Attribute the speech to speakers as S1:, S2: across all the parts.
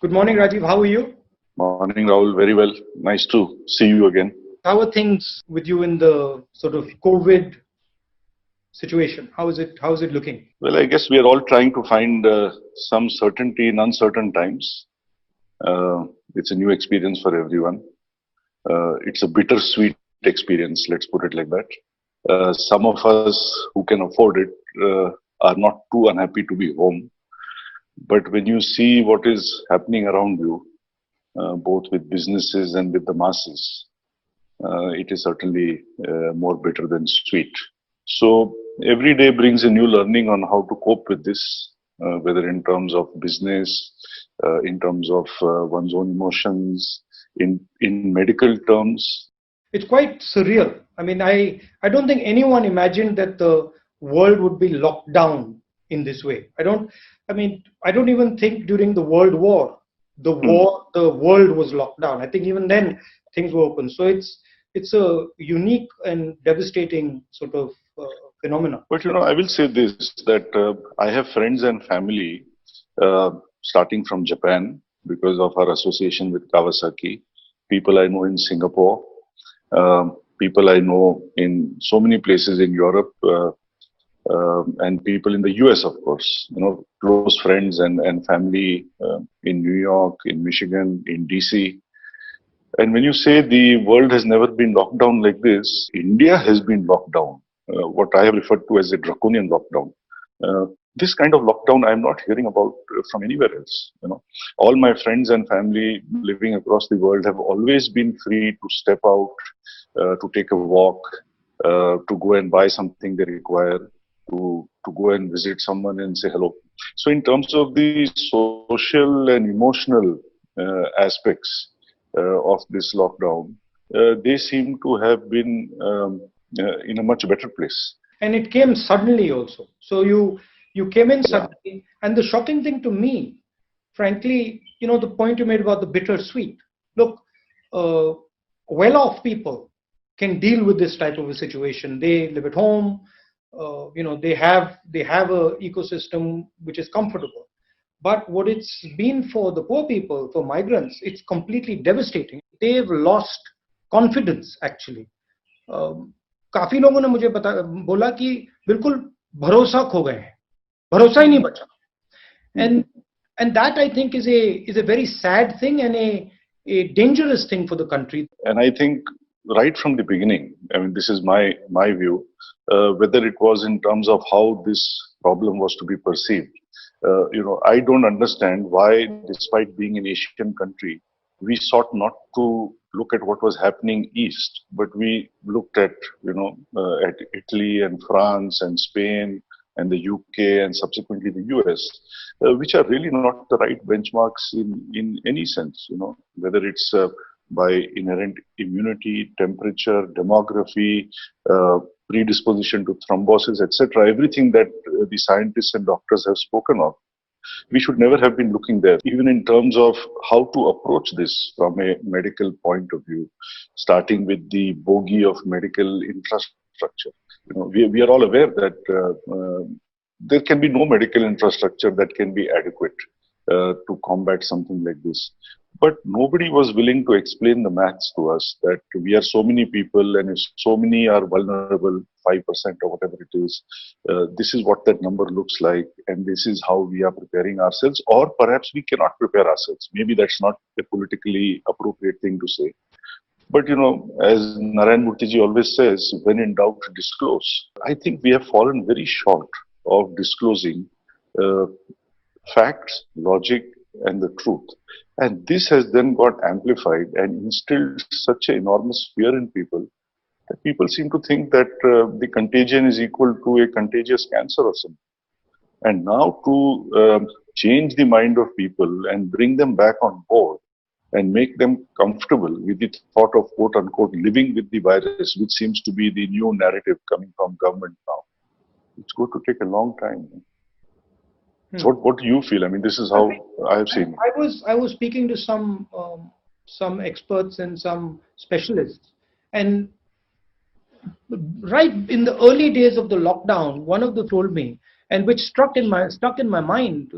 S1: Good morning, Rajiv. How are you?
S2: Morning, Rahul. Very well. Nice to see you again.
S1: How are things with you in the sort of COVID situation? How is it? How is it looking?
S2: Well, I guess we are all trying to find some certainty in uncertain times. It's a new experience for everyone. It's a bittersweet experience, let's put it like that. Some of us who can afford it are not too unhappy to be home. But when you see what is happening around you, both with businesses and with the masses, it is certainly more bitter than sweet. So every day brings a new learning on how to cope with this, whether in terms of business, in terms of one's own emotions, in medical terms.
S1: It's quite surreal. I mean, I don't think anyone imagined that the world would be locked down in this way. I don't even think during the World War, the world was locked down. I think even then things were open. So it's a unique and devastating sort of phenomenon.
S2: But I will say this, that I have friends and family starting from Japan because of our association with Kawasaki, people I know in Singapore, people I know in so many places in Europe, and people in the US, of course, close friends and family in New York, in Michigan, in DC. And when you say the world has never been locked down like this, India has been locked down, what I have referred to as a draconian lockdown. This kind of lockdown I'm not hearing about from anywhere else. All my friends and family living across the world have always been free to step out, to take a walk, to go and buy something they require, to go and visit someone and say hello. So in terms of the social and emotional aspects of this lockdown, they seem to have been in a much better place.
S1: And it came suddenly also. So you came in suddenly. And the shocking thing to me, frankly, the point you made about the bittersweet. Look, well-off people can deal with this type of a situation. They live at home. They have a ecosystem which is comfortable. But what it's been for the poor people, for migrants, it's completely devastating. They've lost confidence actually. काफी लोगों ने मुझे बोला कि बिल्कुल भरोसा खो गए हैं, भरोसा ही नहीं बचा. And that I think is a very sad thing and a dangerous thing for the country.
S2: And I think right from the beginning, I mean, this is my view, whether it was in terms of how this problem was to be perceived. I don't understand why, despite being an Asian country, we sought not to look at what was happening east, but we looked at, at Italy and France and Spain and the UK and subsequently the US, which are really not the right benchmarks in any sense, whether it's by inherent immunity, temperature, demography, predisposition to thrombosis, etc., everything that the scientists and doctors have spoken of. We should never have been looking there, even in terms of how to approach this from a medical point of view, starting with the bogey of medical infrastructure. We are all aware that there can be no medical infrastructure that can be adequate to combat something like this. But nobody was willing to explain the maths to us that we are so many people and if so many are vulnerable, 5% or whatever it is, this is what that number looks like and this is how we are preparing ourselves, or perhaps we cannot prepare ourselves. Maybe that's not a politically appropriate thing to say. But as Narayan Murthy always says, when in doubt, disclose. I think we have fallen very short of disclosing facts, logic, and the truth. And this has then got amplified and instilled such an enormous fear in people that people seem to think that the contagion is equal to a contagious cancer or something. And now to change the mind of people and bring them back on board and make them comfortable with the thought of quote unquote living with the virus, which seems to be the new narrative coming from government now, it's going to take a long time. What do you feel? I mean, this is how I have seen it.
S1: I was speaking to some experts and some specialists, and right in the early days of the lockdown, one of them told me, and which struck in my mind,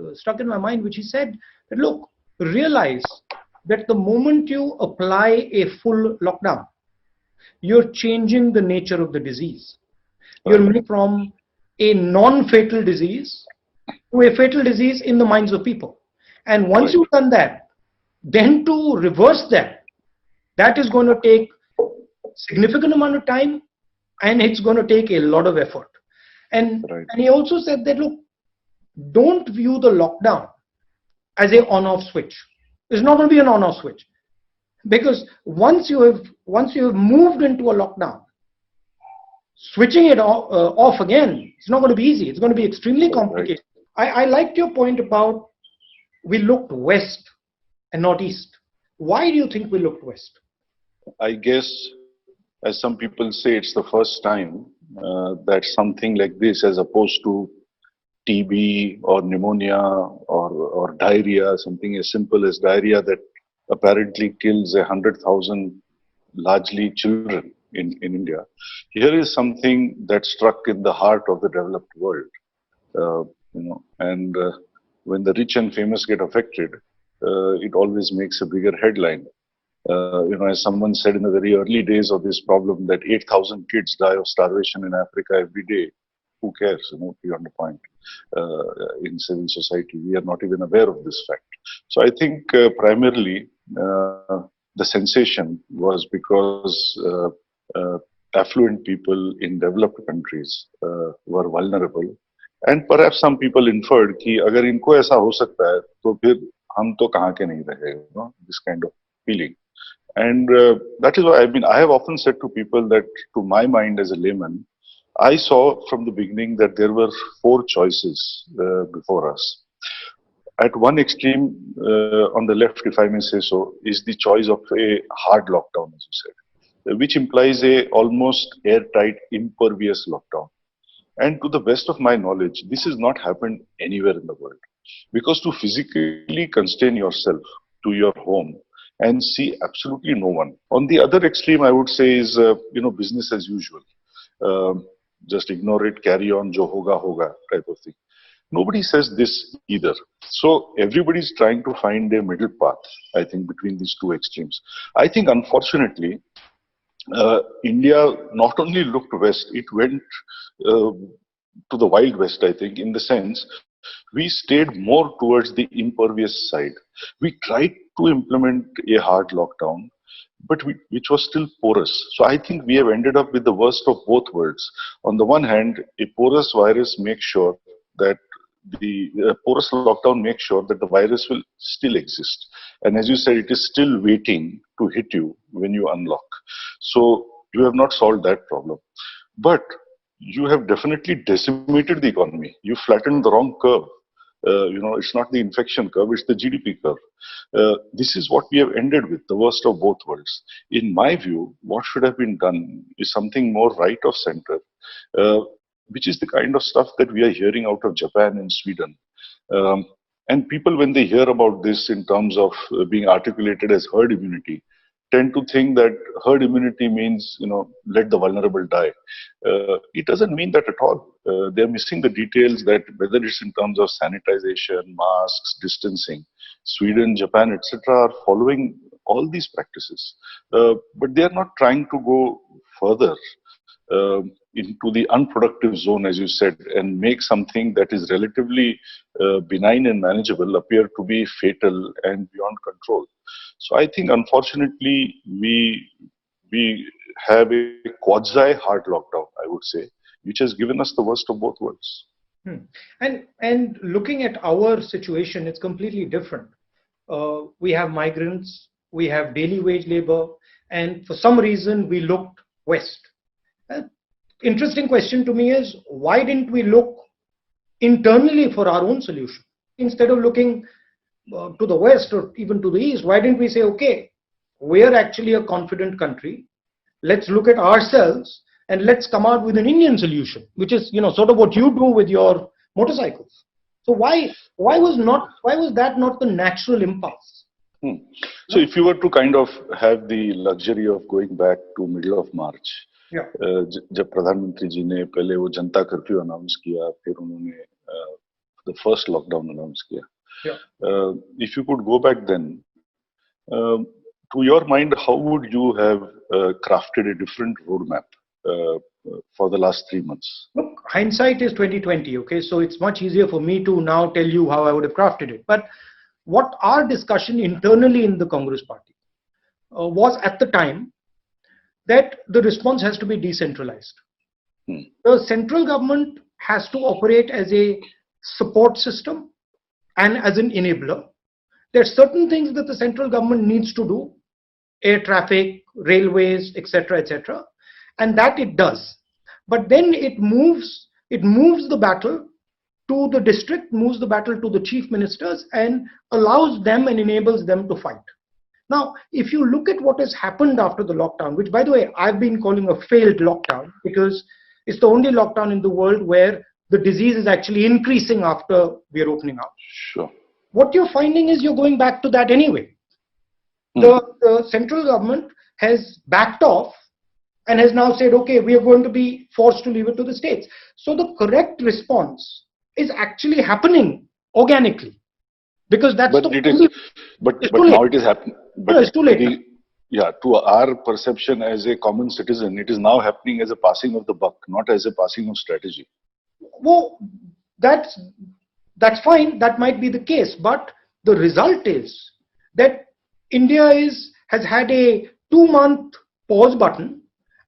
S1: which he said that look, realize that the moment you apply a full lockdown, you're changing the nature of the disease. You're
S2: Right.
S1: moving from a non-fatal disease to a fatal disease in the minds of people. And once
S2: Right.
S1: you've done that, then to reverse that, that is going to take significant amount of time, and it's going to take a lot of effort. And
S2: Right.
S1: and he also said that, look, don't view the lockdown as a on-off switch. It's not going to be an on-off switch, because once you have moved into a lockdown, switching it off again, it's not going to be easy. It's going to be extremely
S2: Right.
S1: complicated. I liked your point about we looked west and not east. Why do you think we looked west?
S2: I guess, as some people say, it's the first time that something like this, as opposed to TB or pneumonia or diarrhea, something as simple as diarrhea that apparently kills 100,000 largely children in India. Here is something that struck in the heart of the developed world. And when the rich and famous get affected, it always makes a bigger headline. As someone said in the very early days of this problem, that 8,000 kids die of starvation in Africa every day. Who cares, beyond the point? In civil society, we are not even aware of this fact. So I think primarily the sensation was because affluent people in developed countries were vulnerable. And perhaps some people inferred कि अगर इनको ऐसा हो सकता है तो फिर हम तो कहाँ के नहीं रहे, this kind of feeling. And that is why, I have often said to people that, to my mind as a layman, I saw from the beginning that there were four choices before us. At one extreme, on the left, if I may say so, is the choice of a hard lockdown, as you said, which implies a almost airtight, impervious lockdown. And to the best of my knowledge, this has not happened anywhere in the world. Because to physically constrain yourself to your home and see absolutely no one. On the other extreme, I would say is, business as usual. Just ignore it, carry on, jo hoga hoga type of thing. Nobody says this either. So everybody's trying to find a middle path, I think, between these two extremes. I think, unfortunately, India not only looked west, it went to the Wild West, I think, in the sense we stayed more towards the impervious side. We tried to implement a hard lockdown, but which was still porous. So I think we have ended up with the worst of both worlds. On the one hand, a porous virus makes sure that the porous lockdown makes sure that the virus will still exist. And as you said, it is still waiting to hit you when you unlock. So you have not solved that problem. But you have definitely decimated the economy. You flattened the wrong curve. It's not the infection curve, it's the GDP curve. This is what we have ended with, the worst of both worlds. In my view, what should have been done is something more right of center, which is the kind of stuff that we are hearing out of Japan and Sweden. And people, when they hear about this in terms of being articulated as herd immunity, tend to think that herd immunity means, let the vulnerable die. It doesn't mean that at all. They're missing the details that whether it's in terms of sanitization, masks, distancing, Sweden, Japan, etc. are following all these practices. But they are not trying to go further into the unproductive zone, as you said, and make something that is relatively benign and manageable appear to be fatal and beyond control. So I think, unfortunately, we have a quasi-hard lockdown, I would say, which has given us the worst of both worlds.
S1: And looking at our situation, it's completely different. We have migrants, we have daily wage labor, and for some reason we looked west. Interesting question to me is, why didn't we look internally for our own solution? Instead of looking to the west or even to the east, why didn't we say, okay, we're actually a confident country, let's look at ourselves and let's come out with an Indian solution, which is, sort of what you do with your motorcycles. So why was that not the natural impulse?
S2: So if you were to kind of have the luxury of going back to middle of March, जब प्रधानमंत्री जी ने पहले वो जनता curfew announce किया, फिर उन्होंने the first lockdown announce किया,
S1: Yeah.
S2: If you could go back then, to your mind, how would you have crafted a different roadmap for the last 3 months?
S1: Look, hindsight is 2020. Okay, so it's much easier for me to now tell you how I would have crafted it. But what our discussion internally in the Congress party was at the time that the response has to be decentralized. The central government has to operate as a support system and as an enabler. There are certain things that the central government needs to do, air traffic, railways, etc., and that it does. But then it moves the battle to the district, moves the battle to the chief ministers, and allows them and enables them to fight. Now, if you look at what has happened after the lockdown, which, by the way, I've been calling a failed lockdown because it's the only lockdown in the world where the disease is actually increasing after we're opening up.
S2: Sure.
S1: What you're finding is you're going back to that anyway. The central government has backed off and has now said, okay, we are going to be forced to leave it to the states. So the correct response is actually happening organically. Because that's
S2: but now it is happening. But
S1: no, it's too late.
S2: Yeah, to our perception as a common citizen, it is now happening as a passing of the buck, not as a passing of strategy.
S1: Well, that's fine. That might be the case, but the result is that India has had a 2-month pause button,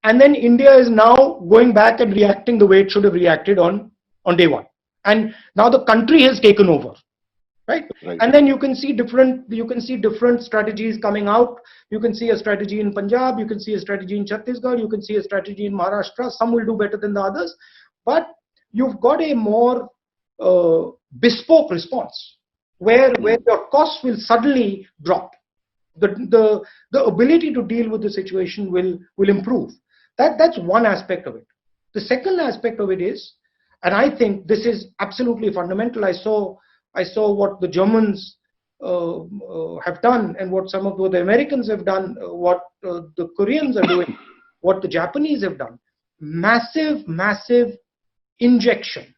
S1: and then India is now going back and reacting the way it should have reacted on day one, and now the country has taken over. Right? And then you can see different strategies coming out. You can see a strategy in Punjab, you can see a strategy in Chhattisgarh, you can see a strategy in Maharashtra. Some will do better than the others, but you've got a more bespoke response where your costs will suddenly drop. The ability to deal with the situation will improve. That's one aspect of it. The second aspect of it is, and I think this is absolutely fundamental. I saw what the Germans have done and what some of the Americans have done, what the Koreans are doing, what the Japanese have done. Massive, massive injection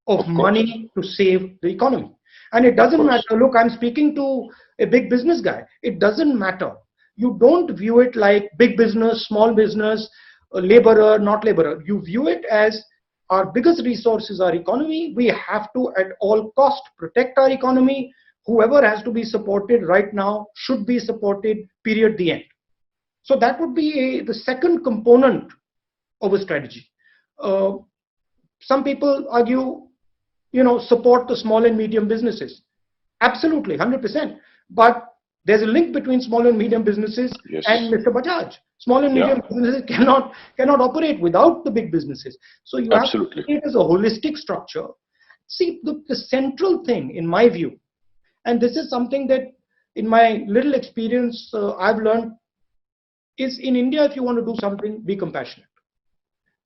S1: of money to save the economy. And it doesn't matter. Look, I'm speaking to a big business guy. It doesn't matter. You don't view it like big business, small business, laborer, not laborer. You view it as our biggest resource is our economy. We have to, at all cost, protect our economy. Whoever has to be supported right now should be supported, period, the end. So that would be the second component of a strategy. Some people argue, support the small and medium businesses. Absolutely, 100%. But there's a link between small and medium businesses and Mr. Bajaj. Small and medium businesses cannot operate without the big businesses. So you have to see it as a holistic structure. See, the central thing, in my view, and this is something that in my little experience I've learned, is in India, if you want to do something, be compassionate.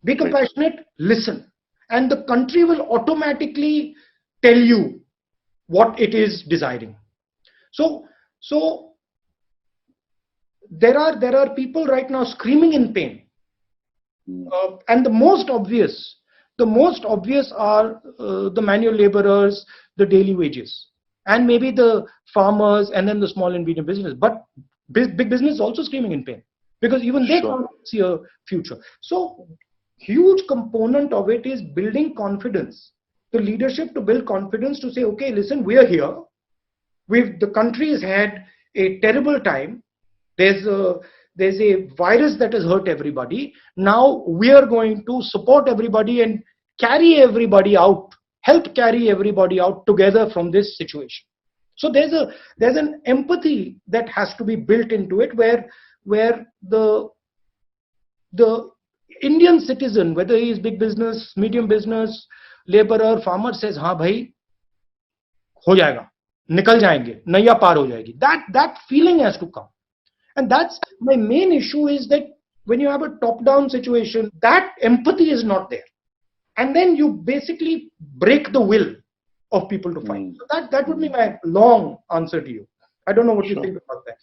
S1: Be compassionate, listen. And the country will automatically tell you what it is desiring. So there are people right now screaming in pain, and the most obvious are the manual laborers, the daily wages, and maybe the farmers, and then the small and medium business. But big business is also screaming in pain because even they can't see a future. So huge component of it is building confidence. The leadership to build confidence to say, okay, listen, we are here. The country has had a terrible time. There's a virus that has hurt everybody. Now we are going to support everybody and carry everybody out, help carry everybody out together from this situation. So there's an empathy that has to be built into it, where the Indian citizen, whether he is big business, medium business, laborer, farmer, says, "हाँ भाई, हो जाएगा, निकल जाएंगे, नैया पार हो जाएगी." That feeling has to come. And that's my main issue, is that when you have a top-down situation, that empathy is not there. And then you basically break the will of people to fight. So that would be my long answer to you. I don't know what you think about that.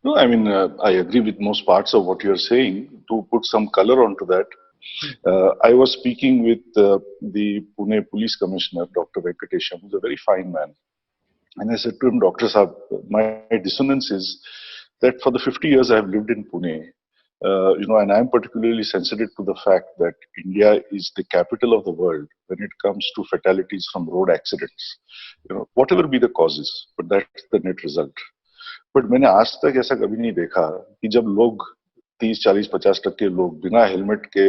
S2: No, I mean, I agree with most parts of what you're saying. To put some color onto that, I was speaking with the Pune Police Commissioner, Dr. Venkatesham, who's a very fine man. And I said to him, Dr. Saab, my dissonance is that for the 50 years I have lived in Pune, and I'm particularly sensitive to the fact that India is the capital of the world when it comes to fatalities from road accidents. Whatever be the causes, but that's the net result. But मैंने आज तक ऐसा कभी नहीं देखा कि जब लोग 30, 40, 50% लोग बिना हेलमेट के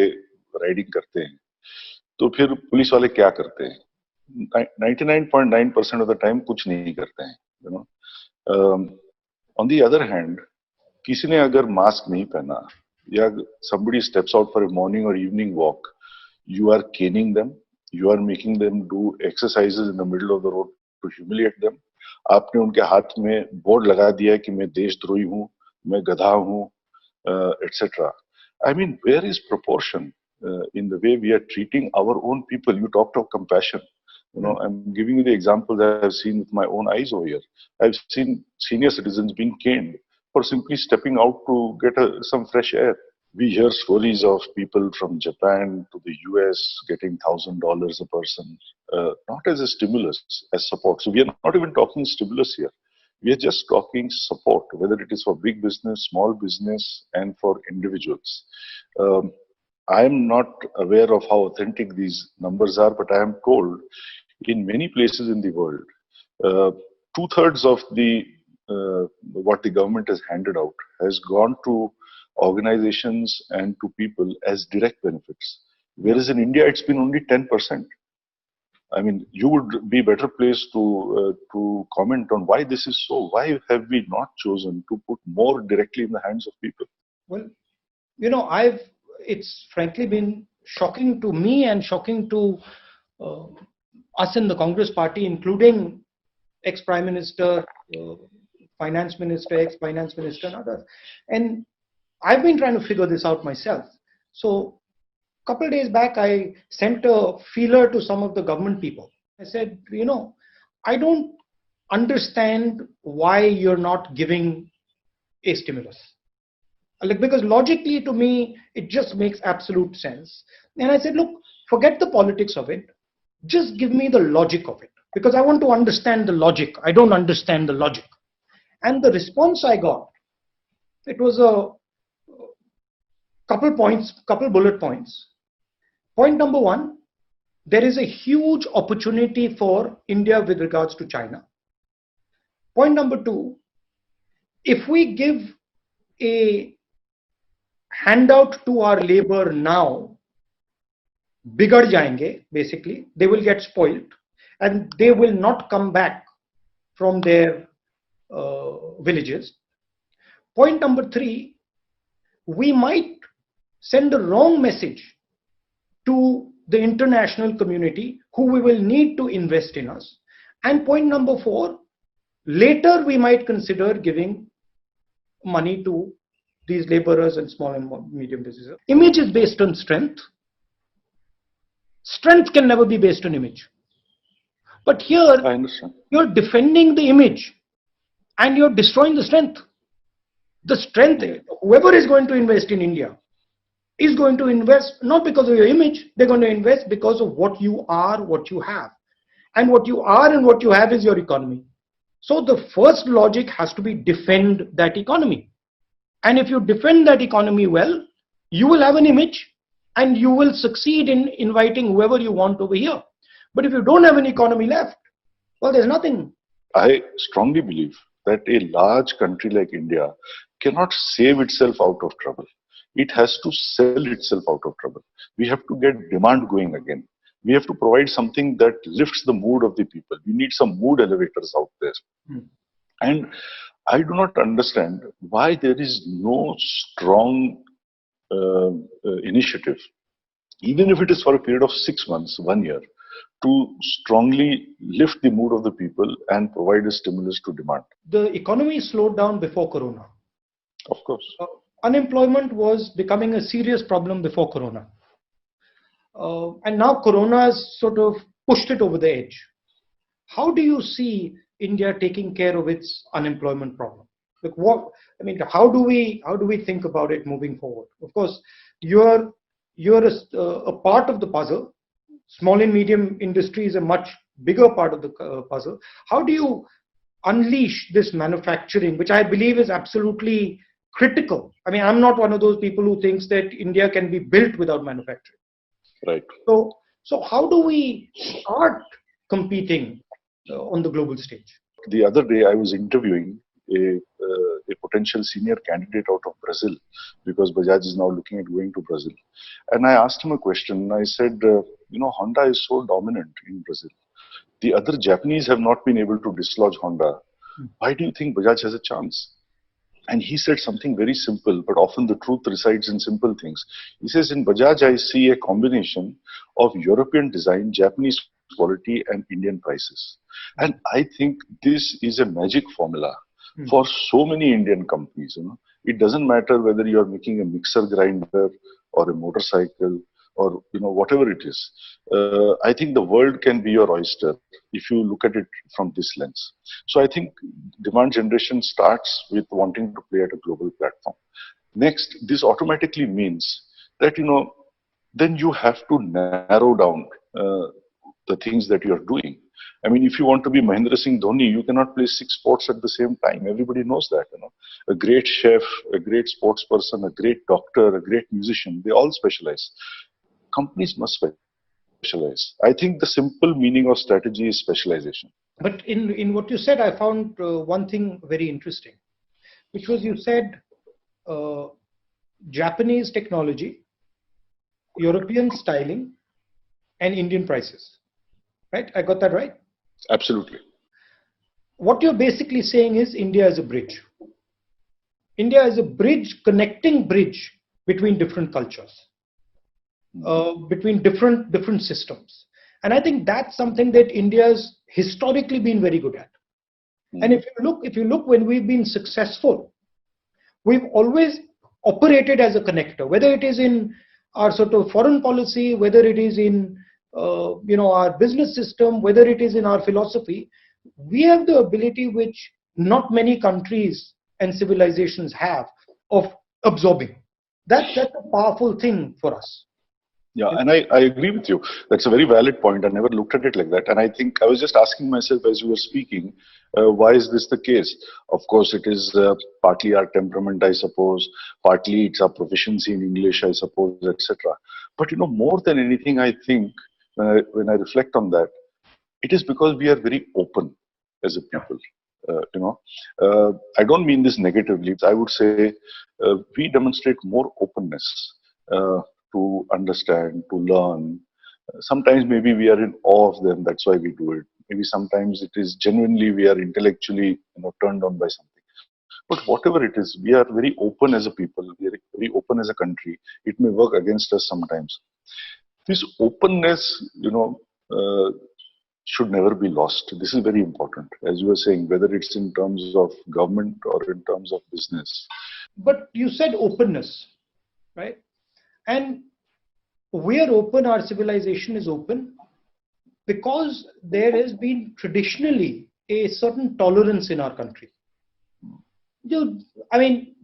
S2: राइडिंग करते हैं तो फिर पुलिस वाले क्या करते हैं 99.9% ऑफ द टाइम कुछ नहीं करते हैं ऑन द अदर हैंड किसी ने अगर मास्क नहीं पहना या somebody steps out for a morning or evening walk, you are caning them, you are making them do exercises in the middle of the road to humiliate them. आपने उनके हाथ में बोर्ड लगा दिया कि मैं देशद्रोही हूँ, मैं गधा हूँ, etc. I mean, where is proportion in the way we are treating our own people? You talked of compassion. I'm giving you the examples I have seen with my own eyes over here. I've seen senior citizens being caned for simply stepping out to get some fresh air. We hear stories of people from Japan to the US getting $1,000 a person, not as a stimulus, as support. So we are not even talking stimulus here. We are just talking support, whether it is for big business, small business, and for individuals. I am not aware of how authentic these numbers are, but I am told in many places in the world, 2/3 of the what the government has handed out has gone to organizations and to people as direct benefits. Whereas in India, it's been only 10%. I mean, you would be better placed to comment on why this is so. Why have we not chosen to put more directly in the hands of people?
S1: Well, it's frankly been shocking to me and shocking to us in the Congress party, including ex-Prime Minister, Finance Minister, ex-Finance Minister, and others. And I've been trying to figure this out myself. So a couple of days back, I sent a feeler to some of the government people. I said, I don't understand why you're not giving a stimulus. Because logically to me, it just makes absolute sense. And I said, look, forget the politics of it. Just give me the logic of it. Because I want to understand the logic. I don't understand the logic. And the response I got, it was a couple bullet points. Point number one, there is a huge opportunity for India with regards to China. Point number two, if we give a handout to our labor now, bigad jayenge, basically, they will get spoiled and they will not come back from their villages. Point number three, we might send the wrong message to the international community who we will need to invest in us. And point number four, later we might consider giving money to these laborers and small and medium businesses. Image is based on strength. Strength can never be based on image. But here, you're defending the image and you're destroying the strength. The strength, whoever is going to invest in India is going to invest not because of your image, they're going to invest because of what you are, what you have. And what you are and what you have is your economy. So the first logic has to be defend that economy. And if you defend that economy well, you will have an image and you will succeed in inviting whoever you want over here. But if you don't have an economy left, well, there's nothing.
S2: I strongly believe that a large country like India cannot save itself out of trouble. It has to sell itself out of trouble. We have to get demand going again. We have to provide something that lifts the mood of the people. We need some mood elevators out there. And I do not understand why there is no strong initiative, even if it is for a period of 6 months, 1 year, to strongly lift the mood of the people and provide a stimulus to demand.
S1: The economy slowed down before Corona.
S2: Of course.
S1: Unemployment was becoming a serious problem before Corona. And now Corona has sort of pushed it over the edge. How do you see India taking care of its unemployment problem? Like how do we think about it moving forward? Of course, you're a part of the puzzle. Small and medium industry is a much bigger part of the puzzle. How do you unleash this manufacturing, which I believe is absolutely critical. I mean, I'm not one of those people who thinks that India can be built without manufacturing.
S2: Right.
S1: So how do we start competing on the global stage?
S2: The other day, I was interviewing a potential senior candidate out of Brazil, because Bajaj is now looking at going to Brazil. And I asked him a question. I said, Honda is so dominant in Brazil. The other Japanese have not been able to dislodge Honda. Why do you think Bajaj has a chance? And he said something very simple, but often the truth resides in simple things. He says, in Bajaj, I see a combination of European design, Japanese quality, and Indian prices. And I think this is a magic formula for so many Indian companies. It doesn't matter whether you're making a mixer grinder or a motorcycle or whatever it is. I think the world can be your oyster if you look at it from this lens. So I think demand generation starts with wanting to play at a global platform. Next, this automatically means that then you have to narrow down the things that you're doing. I mean, if you want to be Mahendra Singh Dhoni, you cannot play 6 sports at the same time. Everybody knows that. A great chef, a great sports person, a great doctor, a great musician, they all specialize. Companies must specialize. I think the simple meaning of strategy is specialization.
S1: But in what you said, I found one thing very interesting, which was you said Japanese technology, European styling, and Indian prices. Right? I got that right?
S2: Absolutely.
S1: What you're basically saying is India is a bridge. India is a connecting bridge between different cultures, between different systems. And I think that's something that India's historically been very good at. And if you look when we've been successful, we've always operated as a connector, whether it is in our sort of foreign policy, whether it is in our business system, whether it is in our philosophy. We have the ability which not many countries and civilizations have of absorbing. That's a powerful thing for us.
S2: Yeah, and I agree with you. That's a very valid point. I never looked at it like that. And I think I was just asking myself as you were speaking, why is this the case? Of course, it is partly our temperament, I suppose. Partly it's our proficiency in English, I suppose, etc. But more than anything, I think when I reflect on that, it is because we are very open as a people. I don't mean this negatively. I would say we demonstrate more openness to understand, to learn. Sometimes maybe we are in awe of them. That's why we do it. Maybe sometimes it is genuinely we are intellectually turned on by something. But whatever it is, we are very open as a people. We are very open as a country. It may work against us sometimes. This openness, should never be lost. This is very important, as you were saying, whether it's in terms of government or in terms of business.
S1: But you said openness, right? And we are open, our civilization is open, because there has been traditionally a certain tolerance in our country. I mean,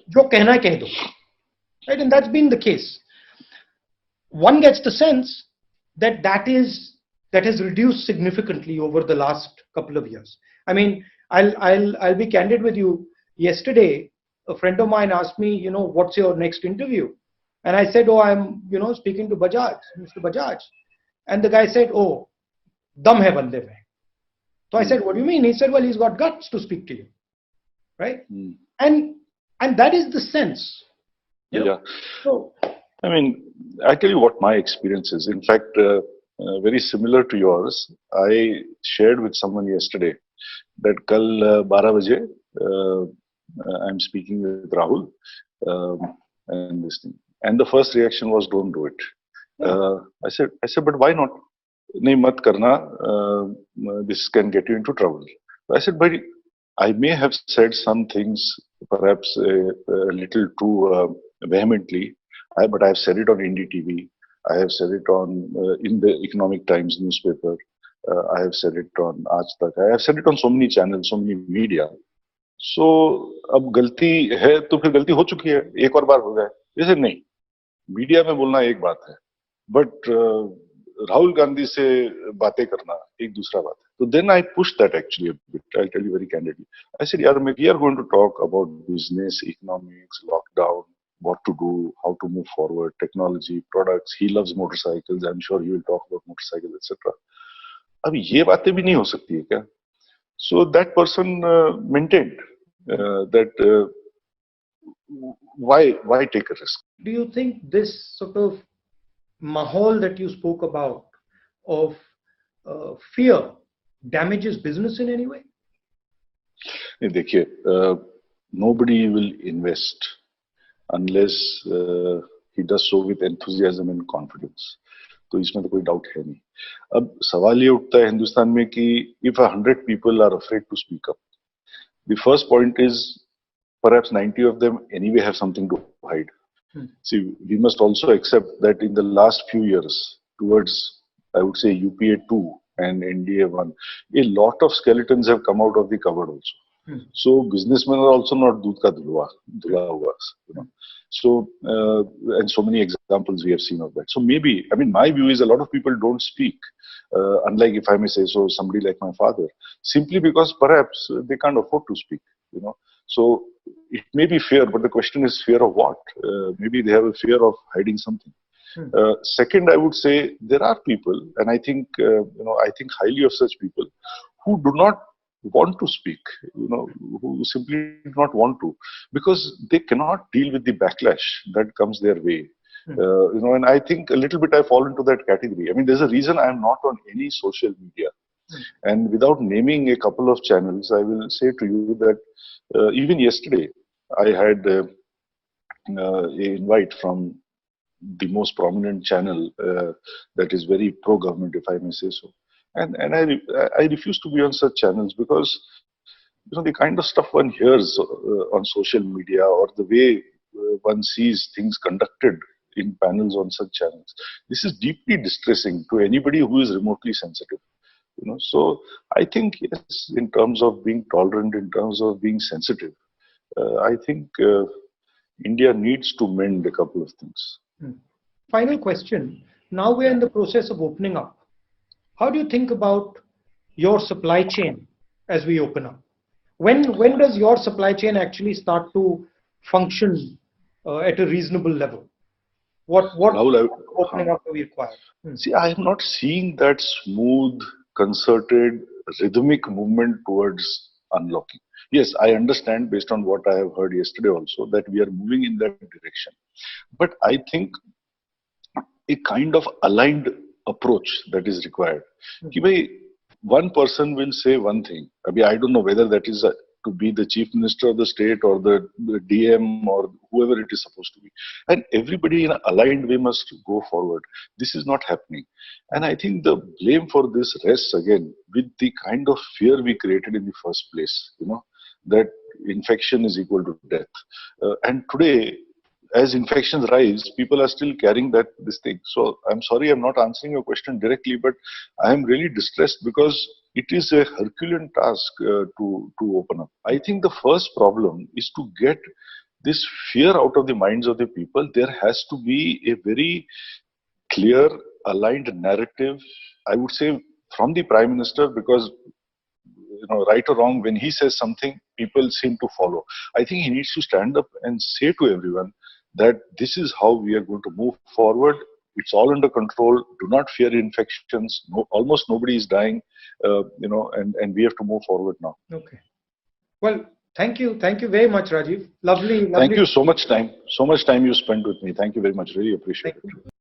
S1: jo kehna keh do, right? And that's been the case. One gets the sense that has reduced significantly over the last couple of years. I mean, I'll be candid with you. Yesterday, a friend of mine asked me, what's your next interview? And I said, oh, I'm, speaking to Bajaj, Mr. Bajaj. And the guy said, oh, dum hai bande mein. So I said, what do you mean? He said, well, he's got guts to speak to you. Right? And that is the sense.
S2: Yeah. So, I mean, I tell you what my experience is. In fact, very similar to yours. I shared with someone yesterday that kal 12 baje, I'm speaking with Rahul and this thing. And the first reaction was, don't do it. I said, but why not? Nahi mat karna, this can get you into trouble. I said, but I may have said some things perhaps a little too vehemently, but I have said it on Indie TV. I have said it on in the Economic Times newspaper. I have said it on Aaj Tak. I have said it on so many channels, so many media. So, अब गलती है तो फिर गलती हो चुकी है. एक और बार हो गया. जैसे नहीं, मीडिया में बोलना एक बात है, but राहुल गांधी से बातें करना एक दूसरा बात है. So then I pushed that actually a bit. I'll tell you very candidly. I said, "यार, we are going to talk about business, economics, lockdown, what to do, how to move forward, technology, products. He loves motorcycles. I'm sure he will talk about motorcycles, etc." अब ये बातें भी नहीं हो सकती है क्या? So that person maintained that why take a risk?
S1: Do you think this sort of mahal that you spoke about of fear damages business in any way?
S2: नहीं, देखिए, nobody will invest unless he does so with enthusiasm and confidence. तो इसमें तो कोई doubt है नहीं. अब सवाल ये उठता है हिंदुस्तान में कि if 100 people are afraid to speak up, the first point is perhaps 90 of them anyway have something to hide. See, we must also accept that in the last few years, towards, I would say, UPA 2 and NDA 1, a lot of skeletons have come out of the cupboard also. So businessmen are also not doodh ka dhula hua, you know. So and so many examples we have seen of that. So maybe, I mean, my view is a lot of people don't speak, unlike, if I may say so, somebody like my father, simply because perhaps they can't afford to speak, you know. So it may be fear, but the question is fear of what? Maybe they have a fear of hiding something. Second, I would say there are people, and I think I think highly of such people who do not want to speak, you know, who simply do not want to, because they cannot deal with the backlash that comes their way. You know, and I think a little bit I fall into that category. I mean, there's a reason I'm not on any social media. And without naming a couple of channels, I will say to you that even yesterday, I had an invite from the most prominent channel that is very pro-government, if I may say so. And I refuse to be on such channels because, you know, the kind of stuff one hears on social media or the way one sees things conducted in panels on such channels, this is deeply distressing to anybody who is remotely sensitive. You know, so I think, yes, in terms of being tolerant, in terms of being sensitive, I think India needs to mend a couple of things.
S1: Final question. Now we're in the process of opening up. How do you think about your supply chain as we open up? When does your supply chain actually start to function at a reasonable level? What
S2: Rahul,
S1: opening up do we require?
S2: See, I am not seeing that smooth, concerted, rhythmic movement towards unlocking. Yes, I understand based on what I have heard yesterday also that we are moving in that direction. But I think a kind of aligned approach that is required. Ki bhai, one person will say one thing. I don't know whether that is to be the chief minister of the state or the DM or whoever it is supposed to be. And everybody in an aligned way must go forward. This is not happening. And I think the blame for this rests again with the kind of fear we created in the first place, you know, that infection is equal to death. And today, as infections rise, people are still carrying this thing. So I'm sorry, I'm not answering your question directly, but I am really distressed because it is a Herculean task to open up. I think the first problem is to get this fear out of the minds of the people. There has to be a very clear, aligned narrative, I would say, from the Prime Minister, because, you know, right or wrong, when he says something, people seem to follow. I think he needs to stand up and say to everyone that this is how we are going to move forward. It's all under control. Do not fear infections. No, almost nobody is dying, you know, and we have to move forward now.
S1: Okay. Well, thank you. Thank you very much, Rajiv. Lovely.
S2: Thank you so much time. So much time you spent with me. Thank you very much. Really appreciate it.